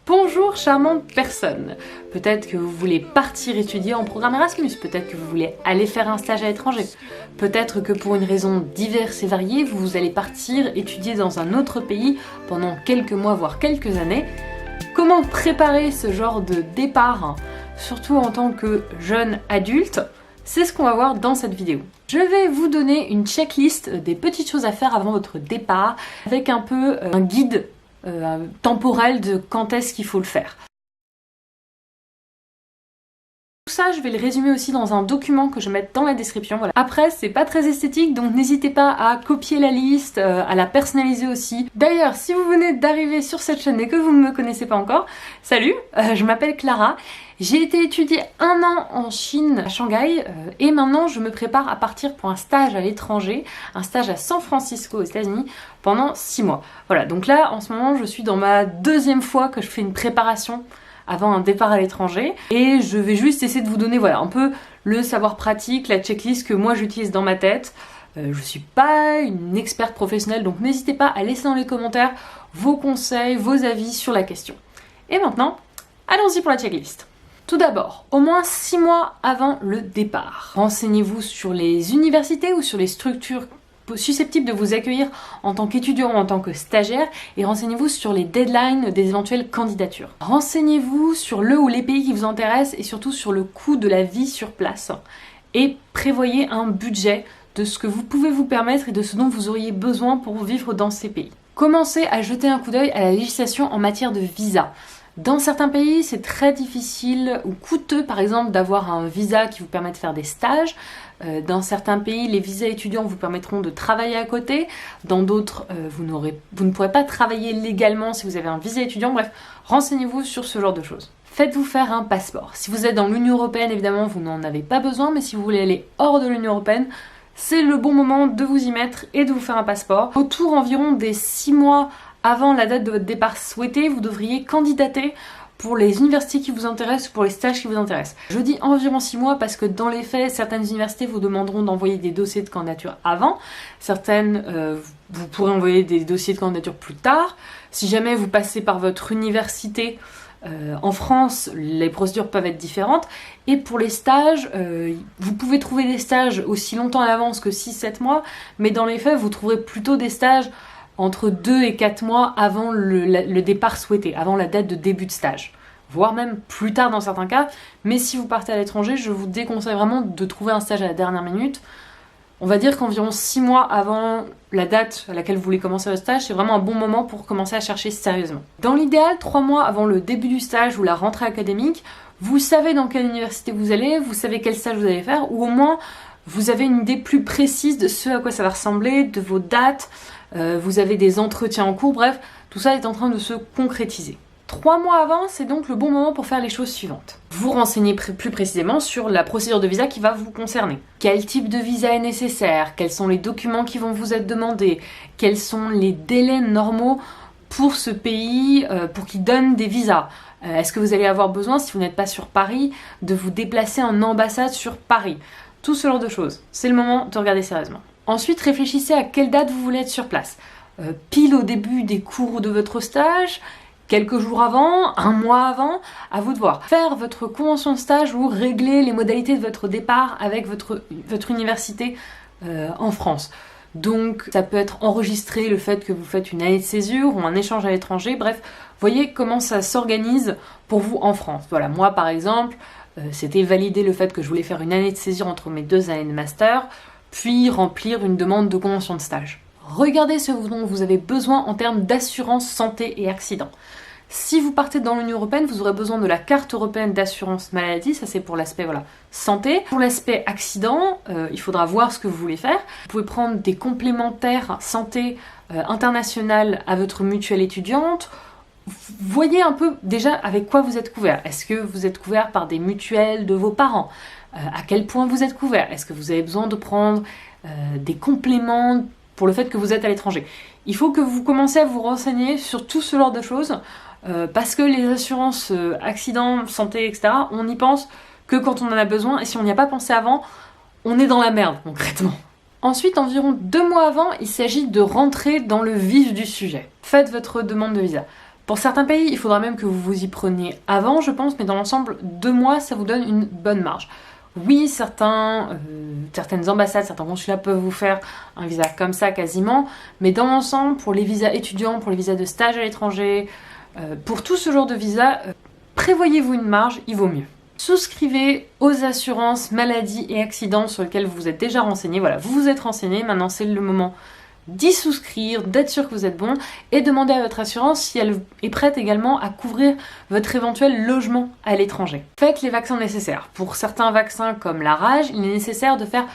Bonjour charmante personne, peut-être que vous voulez partir étudier en programme Erasmus, peut-être que vous voulez aller faire un stage à l'étranger, peut-être que pour une raison diverse et variée, vous allez partir étudier dans un autre pays pendant quelques mois voire quelques années. Comment préparer ce genre de départ, surtout en tant que jeune adulte? C'est ce qu'on va voir dans cette vidéo. Je vais vous donner une checklist des petites choses à faire avant votre départ, avec un peu un guide temporel de quand est-ce qu'il faut le faire. Tout ça, je vais le résumer aussi dans un document que je vais mettre dans la description. Voilà. Après, c'est pas très esthétique, donc n'hésitez pas à copier la liste, à la personnaliser aussi. D'ailleurs, si vous venez d'arriver sur cette chaîne et que vous ne me connaissez pas encore, salut, je m'appelle Clara. J'ai été étudier 1 an en Chine, à Shanghai, et maintenant je me prépare à partir pour un stage à l'étranger, un stage à San Francisco aux États-Unis pendant 6 mois. Voilà, donc là en ce moment je suis dans ma 2e fois que je fais une préparation avant un départ à l'étranger, et je vais juste essayer de vous donner voilà, un peu le savoir pratique, la checklist que moi j'utilise dans ma tête. Je suis pas une experte professionnelle, donc n'hésitez pas à laisser dans les commentaires vos conseils, vos avis sur la question. Et maintenant, allons-y pour la checklist. Tout d'abord, au moins 6 mois avant le départ, renseignez-vous sur les universités ou sur les structures susceptibles de vous accueillir en tant qu'étudiant ou en tant que stagiaire, et renseignez-vous sur les deadlines des éventuelles candidatures. Renseignez-vous sur le ou les pays qui vous intéressent et surtout sur le coût de la vie sur place. Et prévoyez un budget de ce que vous pouvez vous permettre et de ce dont vous auriez besoin pour vivre dans ces pays. Commencez à jeter un coup d'œil à la législation en matière de visa. Dans certains pays, c'est très difficile ou coûteux, par exemple, d'avoir un visa qui vous permet de faire des stages. Dans certains pays, les visas étudiants vous permettront de travailler à côté. Dans d'autres, vous ne pourrez pas travailler légalement si vous avez un visa étudiant. Bref, renseignez-vous sur ce genre de choses. Faites-vous faire un passeport. Si vous êtes dans l'Union européenne, évidemment, vous n'en avez pas besoin, mais si vous voulez aller hors de l'Union européenne, c'est le bon moment de vous y mettre et de vous faire un passeport. Autour environ des 6 mois avant la date de votre départ souhaité, vous devriez candidater pour les universités qui vous intéressent ou pour les stages qui vous intéressent. Je dis environ 6 mois parce que dans les faits, certaines universités vous demanderont d'envoyer des dossiers de candidature avant. Certaines, vous pourrez envoyer des dossiers de candidature plus tard. Si jamais vous passez par votre université en France, les procédures peuvent être différentes. Et pour les stages, vous pouvez trouver des stages aussi longtemps à l'avance que 6-7 mois, mais dans les faits, vous trouverez plutôt des stages entre 2 et 4 mois avant le départ souhaité, avant la date de début de stage, voire même plus tard dans certains cas. Mais si vous partez à l'étranger, je vous déconseille vraiment de trouver un stage à la dernière minute. On va dire qu'environ 6 mois avant la date à laquelle vous voulez commencer le stage, c'est vraiment un bon moment pour commencer à chercher sérieusement. Dans l'idéal, 3 mois avant le début du stage ou la rentrée académique, vous savez dans quelle université vous allez, vous savez quel stage vous allez faire, ou au moins vous avez une idée plus précise de ce à quoi ça va ressembler, de vos dates, vous avez des entretiens en cours, bref, tout ça est en train de se concrétiser. 3 mois avant, c'est donc le bon moment pour faire les choses suivantes. Vous renseignez plus précisément sur la procédure de visa qui va vous concerner. Quel type de visa est nécessaire? Quels sont les documents qui vont vous être demandés? Quels sont les délais normaux pour ce pays, pour qu'il donne des visas? Est-ce que vous allez avoir besoin, si vous n'êtes pas sur Paris, de vous déplacer en ambassade sur Paris? Tout ce genre de choses. C'est le moment de regarder sérieusement. Ensuite, réfléchissez à quelle date vous voulez être sur place. Pile au début des cours de votre stage, quelques jours avant, 1 mois avant, à vous de voir. Faire votre convention de stage ou régler les modalités de votre départ avec votre université en France. Donc ça peut être enregistré le fait que vous faites une année de césure ou un échange à l'étranger, bref, voyez comment ça s'organise pour vous en France. Voilà, moi par exemple, c'était valider le fait que je voulais faire une année de césure entre mes 2 années de master, puis remplir une demande de convention de stage. Regardez ce dont vous avez besoin en termes d'assurance santé et accident. Si vous partez dans l'Union européenne, vous aurez besoin de la carte européenne d'assurance maladie, ça c'est pour l'aspect santé. Pour l'aspect accident, il faudra voir ce que vous voulez faire. Vous pouvez prendre des complémentaires santé internationales à votre mutuelle étudiante. Voyez un peu déjà avec quoi vous êtes couvert. Est-ce que vous êtes couvert par des mutuelles de vos parents? À quel point vous êtes couvert? Est-ce que vous avez besoin de prendre des compléments pour le fait que vous êtes à l'étranger? Il faut que vous commencez à vous renseigner sur tout ce genre de choses parce que les assurances accidents, santé, etc., on n'y pense que quand on en a besoin, et si on n'y a pas pensé avant, on est dans la merde concrètement. Ensuite, environ 2 mois avant, il s'agit de rentrer dans le vif du sujet. Faites votre demande de visa. Pour certains pays, il faudra même que vous vous y preniez avant, je pense, mais dans l'ensemble, 2 mois, ça vous donne une bonne marge. Oui, certaines ambassades, certains consulats peuvent vous faire un visa comme ça quasiment, mais dans l'ensemble, pour les visas étudiants, pour les visas de stage à l'étranger, pour tout ce genre de visa, prévoyez-vous une marge, il vaut mieux. Souscrivez aux assurances maladie et accidents sur lesquelles vous vous êtes déjà renseigné. Voilà, vous vous êtes renseigné, maintenant c'est le moment d'y souscrire, d'être sûr que vous êtes bon et demandez à votre assurance si elle est prête également à couvrir votre éventuel logement à l'étranger. Faites les vaccins nécessaires. Pour certains vaccins comme la rage, il est nécessaire de faire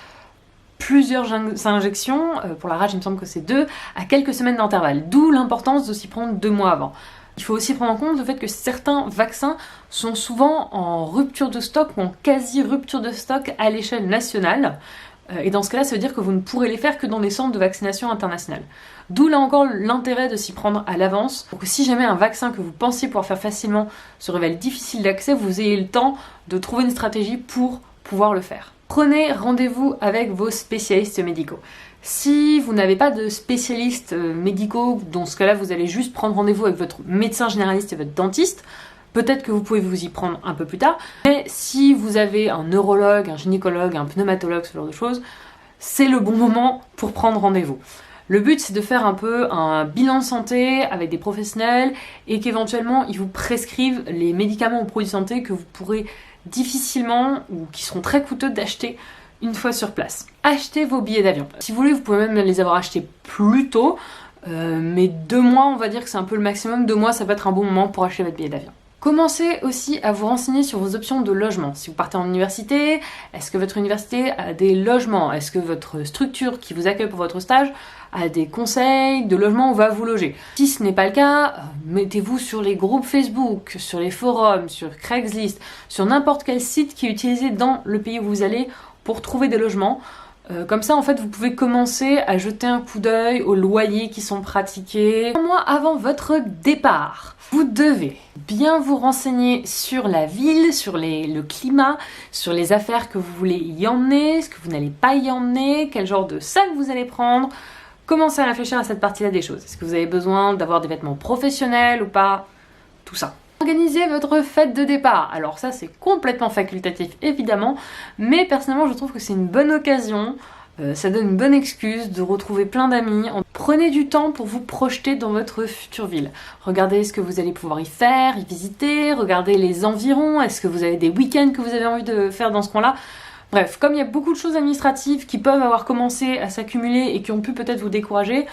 plusieurs injections. Pour la rage, il me semble que c'est 2 à quelques semaines d'intervalle, d'où l'importance de s'y prendre 2 mois avant. Il faut aussi prendre en compte le fait que certains vaccins sont souvent en rupture de stock ou en quasi-rupture de stock à l'échelle nationale. Et dans ce cas-là, ça veut dire que vous ne pourrez les faire que dans les centres de vaccination internationale. D'où là encore l'intérêt de s'y prendre à l'avance, pour que si jamais un vaccin que vous pensiez pouvoir faire facilement se révèle difficile d'accès, vous ayez le temps de trouver une stratégie pour pouvoir le faire. Prenez rendez-vous avec vos spécialistes médicaux. Si vous n'avez pas de spécialistes médicaux, dans ce cas-là, vous allez juste prendre rendez-vous avec votre médecin généraliste et votre dentiste. Peut-être que vous pouvez vous y prendre un peu plus tard, mais si vous avez un neurologue, un gynécologue, un pneumatologue, ce genre de choses, c'est le bon moment pour prendre rendez-vous. Le but, c'est de faire un peu un bilan de santé avec des professionnels et qu'éventuellement, ils vous prescrivent les médicaments ou produits de santé que vous pourrez difficilement ou qui seront très coûteux d'acheter une fois sur place. Achetez vos billets d'avion. Si vous voulez, vous pouvez même les avoir achetés plus tôt, mais 2 mois, on va dire que c'est un peu le maximum. 2 mois, ça peut être un bon moment pour acheter votre billet d'avion. Commencez aussi à vous renseigner sur vos options de logement. Si vous partez en université, est-ce que votre université a des logements? Est-ce que votre structure qui vous accueille pour votre stage a des conseils de logement où va vous loger? Si ce n'est pas le cas, mettez-vous sur les groupes Facebook, sur les forums, sur Craigslist, sur n'importe quel site qui est utilisé dans le pays où vous allez pour trouver des logements. Comme ça, en fait, vous pouvez commencer à jeter un coup d'œil aux loyers qui sont pratiqués. Un mois avant votre départ, vous devez bien vous renseigner sur la ville, sur le climat, sur les affaires que vous voulez y emmener, ce que vous n'allez pas y emmener, quel genre de sac vous allez prendre. Commencez à réfléchir à cette partie-là des choses. Est-ce que vous avez besoin d'avoir des vêtements professionnels ou pas? Tout ça. Organisez votre fête de départ. Alors ça, c'est complètement facultatif, évidemment, mais personnellement, je trouve que c'est une bonne occasion. Ça donne une bonne excuse de retrouver plein d'amis. Prenez du temps pour vous projeter dans votre future ville. Regardez ce que vous allez pouvoir y faire, y visiter, regardez les environs. Est-ce que vous avez des week-ends que vous avez envie de faire dans ce coin-là? Bref, comme il y a beaucoup de choses administratives qui peuvent avoir commencé à s'accumuler et qui ont pu peut-être vous décourager,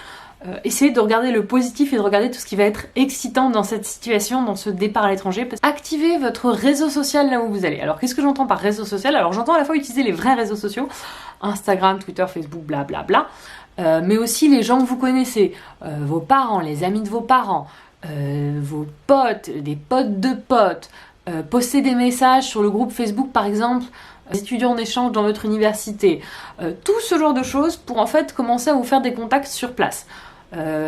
essayez de regarder le positif et de regarder tout ce qui va être excitant dans cette situation, dans ce départ à l'étranger. Activez votre réseau social là où vous allez. Alors qu'est-ce que j'entends par réseau social? Alors j'entends à la fois utiliser les vrais réseaux sociaux, Instagram, Twitter, Facebook, blablabla, mais aussi les gens que vous connaissez, vos parents, les amis de vos parents, vos potes, des potes de potes, postez des messages sur le groupe Facebook par exemple, des étudiants en échange dans votre université, tout ce genre de choses pour en fait commencer à vous faire des contacts sur place.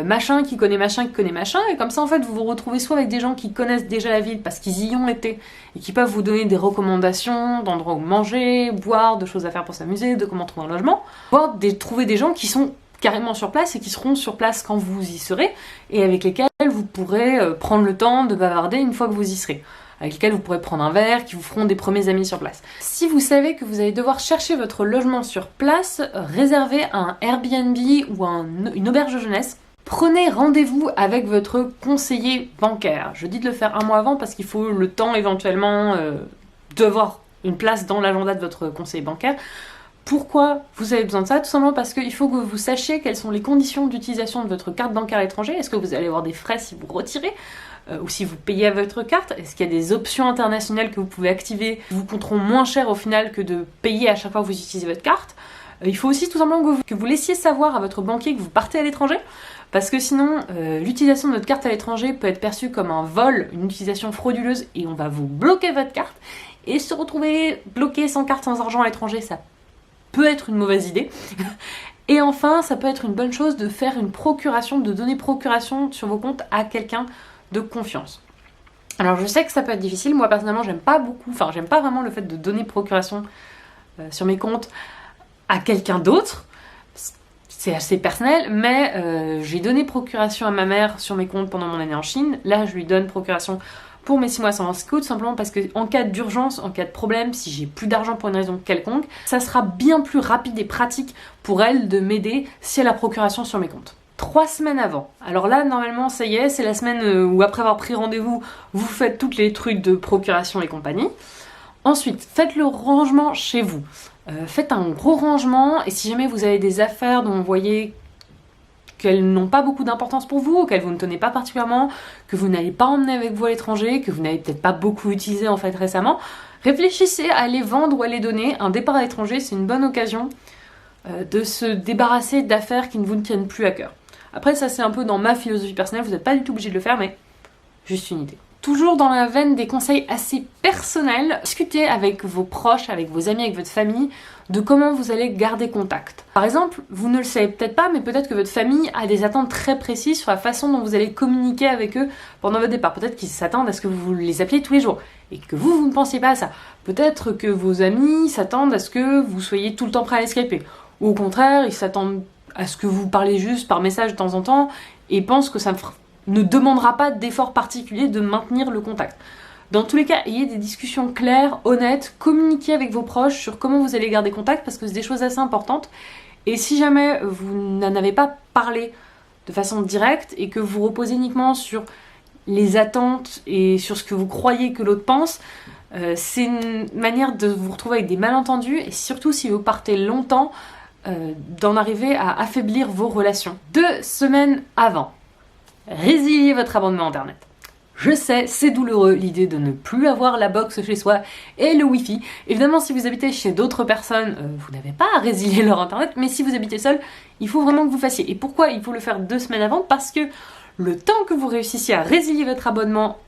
Machin qui connaît machin qui connaît machin, et comme ça en fait vous vous retrouvez soit avec des gens qui connaissent déjà la ville parce qu'ils y ont été et qui peuvent vous donner des recommandations d'endroits où manger, boire, de choses à faire pour s'amuser, de comment trouver un logement, voire trouver des gens qui sont carrément sur place et qui seront sur place quand vous y serez et avec lesquels vous pourrez prendre le temps de bavarder une fois que vous y serez, avec lesquels vous pourrez prendre un verre, qui vous feront des premiers amis sur place. Si vous savez que vous allez devoir chercher votre logement sur place, réservez un Airbnb ou une auberge de jeunesse. Prenez rendez-vous avec votre conseiller bancaire. Je dis de le faire 1 mois avant parce qu'il faut le temps éventuellement d'avoir une place dans l'agenda de votre conseiller bancaire. Pourquoi vous avez besoin de ça? Tout simplement parce qu'il faut que vous sachiez quelles sont les conditions d'utilisation de votre carte bancaire à l'étranger. Est-ce que vous allez avoir des frais si vous retirez ou si vous payez à votre carte? Est-ce qu'il y a des options internationales que vous pouvez activer qui vous coûteront moins cher au final que de payer à chaque fois que vous utilisez votre carte? Il faut aussi tout simplement que vous laissiez savoir à votre banquier que vous partez à l'étranger, parce que sinon l'utilisation de votre carte à l'étranger peut être perçue comme un vol, une utilisation frauduleuse, et on va vous bloquer votre carte, et se retrouver bloqué sans carte, sans argent à l'étranger, ça peut être une mauvaise idée. Et enfin, ça peut être une bonne chose de faire une procuration, de donner procuration sur vos comptes à quelqu'un de confiance. Alors je sais que ça peut être difficile, moi personnellement j'aime pas vraiment le fait de donner procuration sur mes comptes à quelqu'un d'autre. c'est assez personnel, mais j'ai donné procuration à ma mère sur mes comptes pendant mon année en Chine. Là, je lui donne procuration pour mes 6 mois sans scout, simplement parce que en cas d'urgence, en cas de problème, si j'ai plus d'argent pour une raison quelconque, ça sera bien plus rapide et pratique pour elle de m'aider si elle a procuration sur mes comptes. 3 semaines avant. Alors là, normalement, ça y est, c'est la semaine où après avoir pris rendez-vous, vous faites tous les trucs de procuration et compagnie. Ensuite, faites le rangement chez vous. Faites un gros rangement, et si jamais vous avez des affaires dont vous voyez qu'elles n'ont pas beaucoup d'importance pour vous, auxquelles vous ne tenez pas particulièrement, que vous n'allez pas emmener avec vous à l'étranger, que vous n'avez peut-être pas beaucoup utilisé en fait récemment, réfléchissez à les vendre ou à les donner. Un départ à l'étranger, c'est une bonne occasion de se débarrasser d'affaires qui ne vous tiennent plus à cœur. Après, ça c'est un peu dans ma philosophie personnelle, vous n'êtes pas du tout obligé de le faire, mais juste une idée. Toujours dans la veine des conseils assez personnels, discutez avec vos proches, avec vos amis, avec votre famille, de comment vous allez garder contact. Par exemple, vous ne le savez peut-être pas, mais peut-être que votre famille a des attentes très précises sur la façon dont vous allez communiquer avec eux pendant votre départ. Peut-être qu'ils s'attendent à ce que vous les appeliez tous les jours, et que vous ne pensiez pas à ça. Peut-être que vos amis s'attendent à ce que vous soyez tout le temps prêt à les skyper. Ou au contraire, ils s'attendent à ce que vous parlez juste par message de temps en temps, et pensent que ça ne demandera pas d'effort particulier de maintenir le contact. Dans tous les cas, ayez des discussions claires, honnêtes, communiquez avec vos proches sur comment vous allez garder contact, parce que c'est des choses assez importantes. Et si jamais vous n'en avez pas parlé de façon directe et que vous reposez uniquement sur les attentes et sur ce que vous croyez que l'autre pense, c'est une manière de vous retrouver avec des malentendus, et surtout si vous partez longtemps, d'en arriver à affaiblir vos relations. 2 semaines avant, résiliez votre abonnement internet. Je sais, c'est douloureux l'idée de ne plus avoir la box chez soi et le wifi. Évidemment, si vous habitez chez d'autres personnes, vous n'avez pas à résilier leur internet, mais si vous habitez seul, il faut vraiment que vous fassiez. Et pourquoi il faut le faire 2 semaines avant? Parce que le temps que vous réussissiez à résilier votre abonnement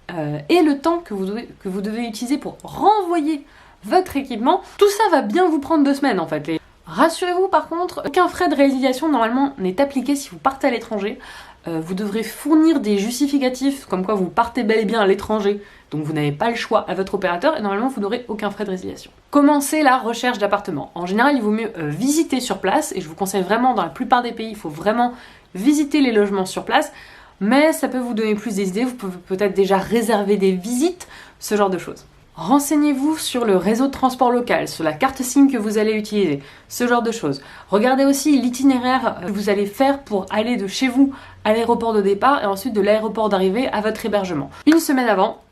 et le temps que vous devez utiliser pour renvoyer votre équipement, tout ça va bien vous prendre 2 semaines en fait. Rassurez-vous par contre, aucun frais de résiliation normalement n'est appliqué si vous partez à l'étranger. Vous devrez fournir des justificatifs comme quoi vous partez bel et bien à l'étranger, donc vous n'avez pas le choix à votre opérateur, et normalement vous n'aurez aucun frais de résiliation. Commencez la recherche d'appartements. En général, il vaut mieux visiter sur place, et je vous conseille vraiment, dans la plupart des pays, il faut vraiment visiter les logements sur place, mais ça peut vous donner plus des idées, vous pouvez peut-être déjà réserver des visites, ce genre de choses. Renseignez-vous sur le réseau de transport local, sur la carte SIM que vous allez utiliser, ce genre de choses. Regardez aussi l'itinéraire que vous allez faire pour aller de chez vous à l'aéroport de départ et ensuite de l'aéroport d'arrivée à votre hébergement. 1 semaine avant,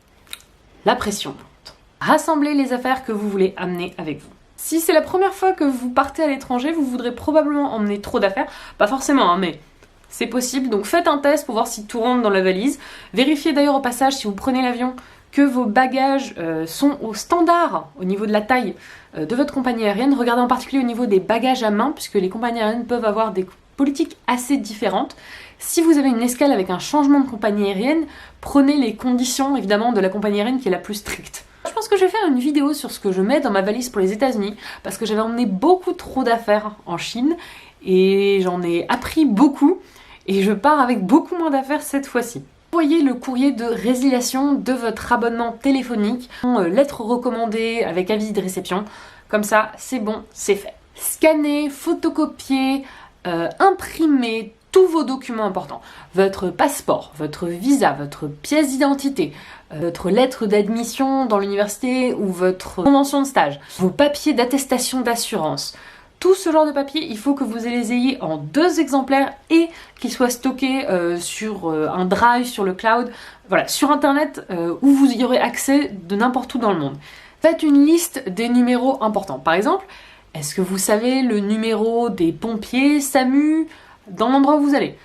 la pression monte. Rassemblez les affaires que vous voulez amener avec vous. Si c'est la première fois que vous partez à l'étranger, vous voudrez probablement emmener trop d'affaires. Pas forcément, hein, mais c'est possible. Donc faites un test pour voir si tout rentre dans la valise. Vérifiez d'ailleurs au passage, si vous prenez l'avion, que vos bagages sont au standard au niveau de la taille de votre compagnie aérienne. Regardez en particulier au niveau des bagages à main, puisque les compagnies aériennes peuvent avoir des politiques assez différentes. Si vous avez une escale avec un changement de compagnie aérienne, prenez les conditions évidemment de la compagnie aérienne qui est la plus stricte. Je pense que je vais faire une vidéo sur ce que je mets dans ma valise pour les États-Unis, parce que j'avais emmené beaucoup trop d'affaires en Chine, et j'en ai appris beaucoup, et je pars avec beaucoup moins d'affaires cette fois-ci. Envoyez le courrier de résiliation de votre abonnement téléphonique, lettre recommandée avec avis de réception, comme ça c'est bon, c'est fait. Scannez, photocopiez, imprimez tous vos documents importants, votre passeport, votre visa, votre pièce d'identité, votre lettre d'admission dans l'université ou votre convention de stage, vos papiers d'attestation d'assurance. Tout ce genre de papier, il faut que vous les ayez en 2 exemplaires et qu'ils soient stockés sur un drive, sur le cloud, voilà, sur internet où vous y aurez accès de n'importe où dans le monde. Faites une liste des numéros importants. Par exemple, est-ce que vous savez le numéro des pompiers SAMU dans l'endroit où vous allez?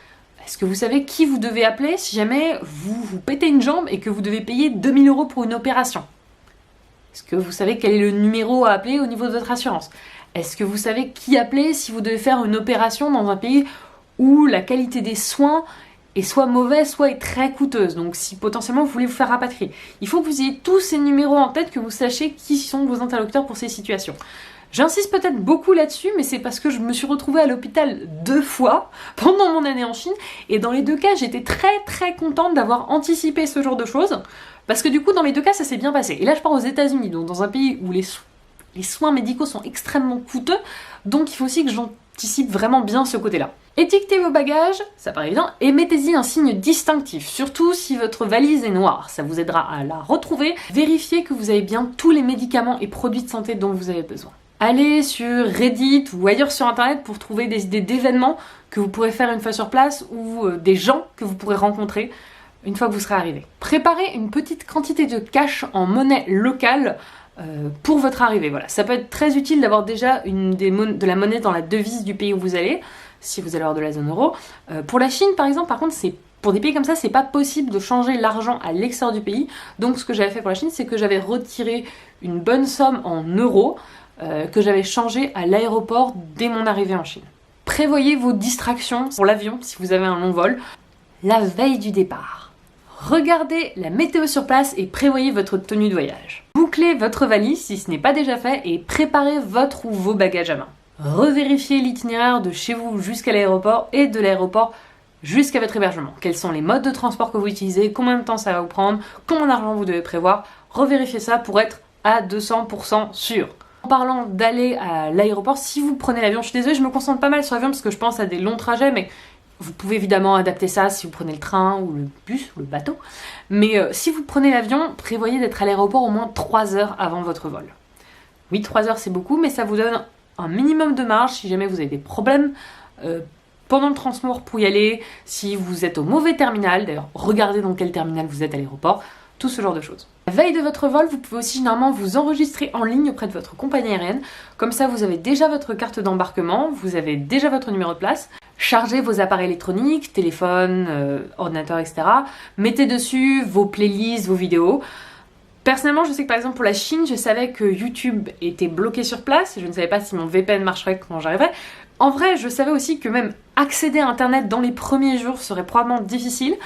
Est-ce que vous savez qui vous devez appeler si jamais vous pétez une jambe et que vous devez payer 2000 € pour une opération? Est-ce que vous savez quel est le numéro à appeler au niveau de votre assurance? Est-ce que vous savez qui appeler si vous devez faire une opération dans un pays où la qualité des soins est soit mauvaise, soit est très coûteuse, donc si potentiellement vous voulez vous faire rapatrier? Il faut que vous ayez tous ces numéros en tête, que vous sachiez qui sont vos interlocuteurs pour ces situations. J'insiste peut-être beaucoup là-dessus, mais c'est parce que je me suis retrouvée à l'hôpital 2 fois pendant mon année en Chine, et dans les 2 cas, j'étais très contente d'avoir anticipé ce genre de choses, parce que du coup, dans les 2 cas, ça s'est bien passé. Et là, je pars aux États-Unis, donc dans un pays où les soins médicaux sont extrêmement coûteux, donc il faut aussi que j'anticipe vraiment bien ce côté-là. Étiquetez vos bagages, ça paraît évident, et mettez-y un signe distinctif, surtout si votre valise est noire, ça vous aidera à la retrouver. Vérifiez que vous avez bien tous les médicaments et produits de santé dont vous avez besoin. Allez sur Reddit ou ailleurs sur internet pour trouver des idées d'événements que vous pourrez faire une fois sur place ou des gens que vous pourrez rencontrer une fois que vous serez arrivé. Préparez une petite quantité de cash en monnaie locale pour votre arrivée. Voilà. Ça peut être très utile d'avoir déjà de la monnaie dans la devise du pays où vous allez, si vous allez hors de la zone euro. Pour la Chine, par exemple, par contre, pour des pays comme ça, c'est pas possible de changer l'argent à l'extérieur du pays. Donc ce que j'avais fait pour la Chine, c'est que j'avais retiré une bonne somme en euros que j'avais changé à l'aéroport dès mon arrivée en Chine. Prévoyez vos distractions pour l'avion si vous avez un long vol la veille du départ. Regardez la météo sur place et prévoyez votre tenue de voyage. Bouclez votre valise si ce n'est pas déjà fait et préparez votre ou vos bagages à main. Revérifiez l'itinéraire de chez vous jusqu'à l'aéroport et de l'aéroport jusqu'à votre hébergement. Quels sont les modes de transport que vous utilisez, combien de temps ça va vous prendre, combien d'argent vous devez prévoir. Revérifiez ça pour être à 200% sûr. En parlant d'aller à l'aéroport, si vous prenez l'avion, je suis désolée, je me concentre pas mal sur l'avion parce que je pense à des longs trajets, mais vous pouvez évidemment adapter ça si vous prenez le train ou le bus ou le bateau. Mais si vous prenez l'avion, prévoyez d'être à l'aéroport au moins 3 heures avant votre vol. Oui, 3 heures c'est beaucoup, mais ça vous donne un minimum de marge si jamais vous avez des problèmes pendant le transport pour y aller, si vous êtes au mauvais terminal, d'ailleurs regardez dans quel terminal vous êtes à l'aéroport, tout ce genre de choses. La veille de votre vol, vous pouvez aussi généralement vous enregistrer en ligne auprès de votre compagnie aérienne. Comme ça, vous avez déjà votre carte d'embarquement, vous avez déjà votre numéro de place. Chargez vos appareils électroniques, téléphone, ordinateur, etc. Mettez dessus vos playlists, vos vidéos. Personnellement, je sais que par exemple pour la Chine, je savais que YouTube était bloqué sur place. Je ne savais pas si mon VPN marcherait quand j'arriverais. En vrai, je savais aussi que même accéder à Internet dans les premiers jours serait probablement difficile.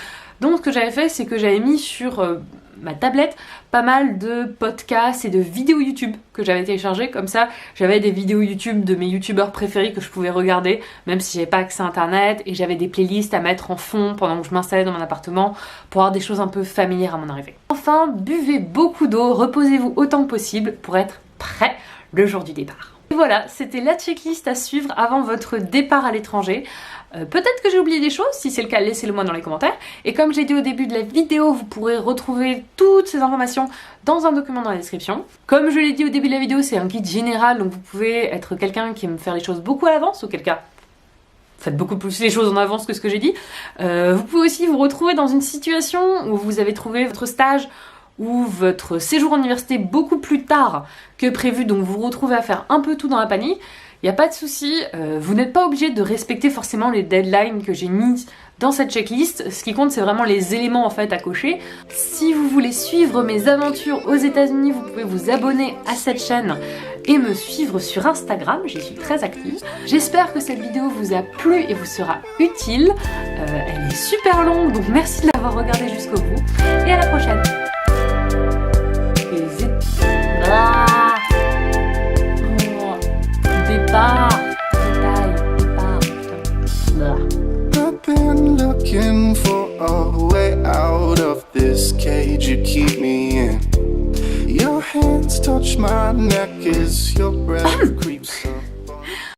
Donc ce que j'avais fait, c'est que j'avais mis sur ma tablette pas mal de podcasts et de vidéos YouTube que j'avais téléchargées. Comme ça, j'avais des vidéos YouTube de mes youtubeurs préférés que je pouvais regarder, même si j'avais pas accès à Internet, et j'avais des playlists à mettre en fond pendant que je m'installais dans mon appartement pour avoir des choses un peu familières à mon arrivée. Enfin, buvez beaucoup d'eau, reposez-vous autant que possible pour être prêt le jour du départ. Et voilà, c'était la checklist à suivre avant votre départ à l'étranger. Peut-être que j'ai oublié des choses, si c'est le cas, laissez-le moi dans les commentaires. Et comme j'ai dit au début de la vidéo, vous pourrez retrouver toutes ces informations dans un document dans la description. Comme je l'ai dit au début de la vidéo, c'est un guide général, donc vous pouvez être quelqu'un qui aime faire les choses beaucoup à l'avance, auquel cas, faites beaucoup plus les choses en avance que ce que j'ai dit. Vous pouvez aussi vous retrouver dans une situation où vous avez trouvé votre stage ou votre séjour en université beaucoup plus tard que prévu, donc vous vous retrouvez à faire un peu tout dans la panique. Il n'y a pas de souci, vous n'êtes pas obligé de respecter forcément les deadlines que j'ai mises dans cette checklist. Ce qui compte, c'est vraiment les éléments en fait à cocher. Si vous voulez suivre mes aventures aux États-Unis, vous pouvez vous abonner à cette chaîne et me suivre sur Instagram, j'y suis très active. J'espère que cette vidéo vous a plu et vous sera utile. Elle est super longue, donc merci de l'avoir regardée jusqu'au bout. Et à la prochaine. I've been looking for a way out of this cage you keep me in. Your hands touch my neck as your breath